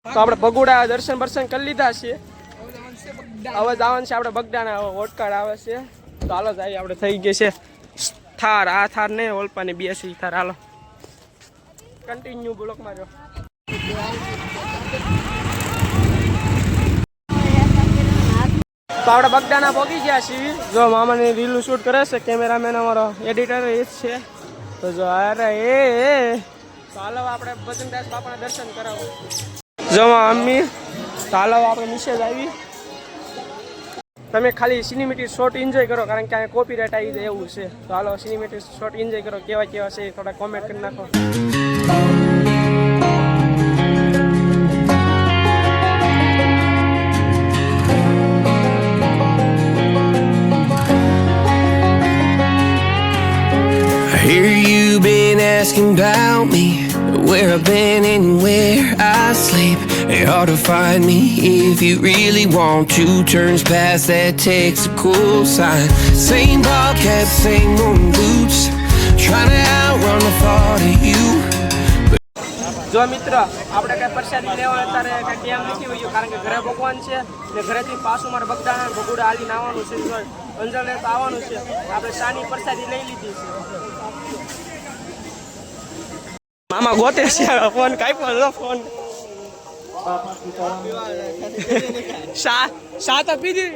તો આપણે ભગુડા દર્શન બર્શન કરી લીધા છે. હવે જવાનું છે આપણે બગડાના ઓટકાળ આવે છે. તો હાલો જાય આપણે થઈ ગઈ છે થાર. આ થાર ને ઓલપાની 82 થાર. હાલો કન્ટિન્યુ બ્લોક માર્યો. તો આપણે બગડાના પહોંચી ગયા છીએ. જો મામાની રીલનું શૂટ કરે છે કેમેરામેન અમારો એડિટર એ જ છે. તો જો અરે તો હાલો આપણે બજરંગદાસ બાપાના દર્શન કરાવો. જો મમ્મી તો હાલો આપણે મેસેજ આવી. તમે ખાલી સિનેમેટિક શોટ એન્જોય કરો કારણ કે અહીંયા કોપીરાઇટ આવી જાય એવું છે. તો હાલો સિનેમેટિક શોટ એન્જોય કરો. કેવા કેવા છે થોડા કોમેન્ટ કરી નાખો. I hear you been asking about me, where I've been and where I sleep. It's hard to find me if you really want to. Turns past that takes a cool sign. Same ball cap, same moon boots, trying to outrun the thought of you. જો મિત્ર આપણે કઈ પ્રસાદી લેવા અત્યારે કઈ time નથી હોય કારણ કે ઘરે ભગવાન છે ને ઘરેથી પાછું મારે બગદાણા ભગુડા હાલીને આવવાનું છે. અંજળ લેતો આવવાનું છે. આપણે સાની પ્રસાદી લઈ લીધી છે. મામા ગોતે છે ફોન કાપ્યો ફોન. શા તો પીધી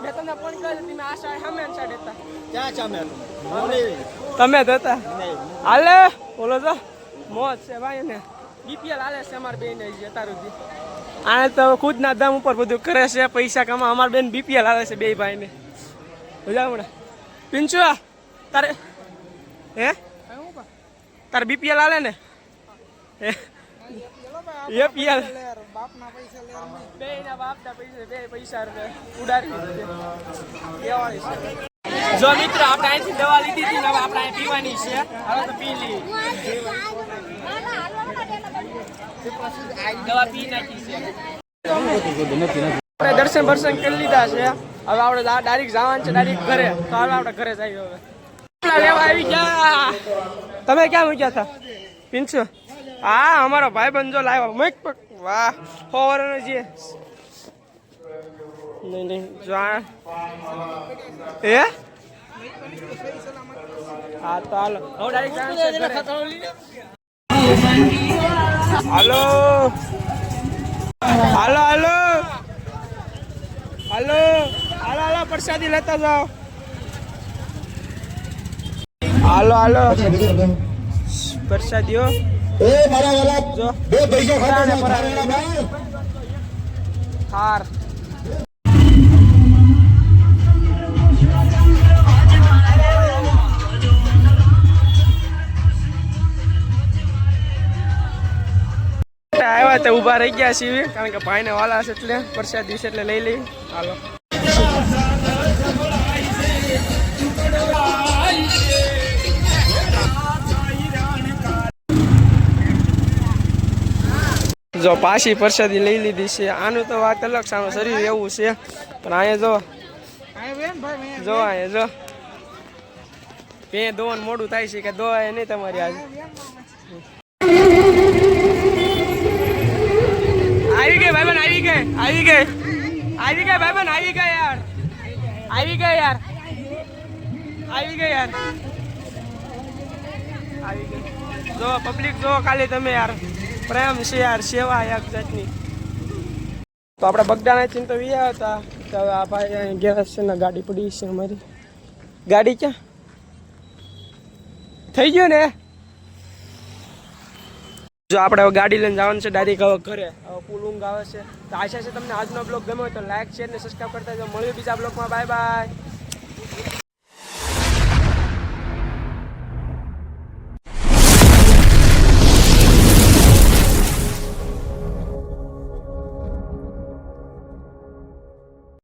મેં તમને ફોન કર્યો તમે આ સાઈડ સામે સાઈડ હતા. ક્યાં સામે તમે જ હતા. હાલે બોલો તો મોજ છે ભાઈ ને. બીપીએલ હાલે છે અમારે બેન અત્યાર સુધી. આ તો ખુદ ના દમ ઉપર બધું કરે છે પૈસા કમા. અમારે બેન બીપીએલ હાલે છે બે ભાઈ ને. મજા હમણાં પિંચુ તારે હે તારે બીપીએલ હાલે ને એપીએલ બે ના બાપના પૈસા બે પૈસા ઉડાડી દેવાળી છે. જો મિત્ર આપણે અહીંથી દવા લીધી હતી હવે આપણે અહીં પીવાની છે. હવે તો પી લઈએ. દવા પી નાખી છે. આપણે દર્શન બર્શન કરી લીધા છે. હવે આપણે ડાયરેક્ટ જવાનું છે ડાયરેક્ટ ઘરે. તો હવે આપણે ઘરે જઈએ. હવે લેવા આવી ગયા. તમે ક્યાં મૂક્યા હતા પિન્સુ? હા અમારો ભાઈ બંધો લાવ્યો. મેક વાહ ફોરનો છે. નહીં નહીં જો એ હા તો હાલો હવે ડાયરેક્ટ જવાનું છે ઘરે. હાલો હાલો હાલો હાલો હાલો હાલો પ્રસાદી લેતા જાઓ. હાલો હાલો પ્રસાદીઓ જો હાર આવ્યા તો ઊભા રહી ગયા છીએ કારણ કે ભાઈને વાલા છે એટલે પ્રસાદી છે એટલે લઈ લઈ. હાલો જો પાછી પ્રસાદી લઈ લીધી છે. આનું તો વાત અલગ છે. આનું શરીર એવું છે પણ અહીંયા જો અહીંયા જો બે દોવાનું મોડું થાય છે કે દોવાય નહીં તમારી આજે. આવી ગઈ ભાઈબંધ આવી ગઈ આવી ગઈ આવી ગઈ ભાઈબંધ આવી ગઈ યાર આવી ગઈ યાર આવી ગઈ યાર આવી ગઈ. જો પબ્લિક જો ખાલી તમે યાર પ્રેમ છે યાર સેવા એક જાતની. તો આપણે બગદાણા થી તો વ્યા હતા. તો આ ભાઈ ગેસ છે ને ગાડી પડી છે અમારી. ગાડી ક્યાં થઈ ગયું ને? જો આપણે હવે ગાડી લઈને જવાનું છે ડાયરેક્ટ હવે ઘરે. હવે ફૂલ ઊંઘ આવે છે. તો આશા છે તમને આજનો બ્લોગ ગમ્યો હોય તો લાઈક શેર ને સબસ્ક્રાઈબ કરતા જો. મળ્યું બીજા બ્લોગમાં. Bye bye.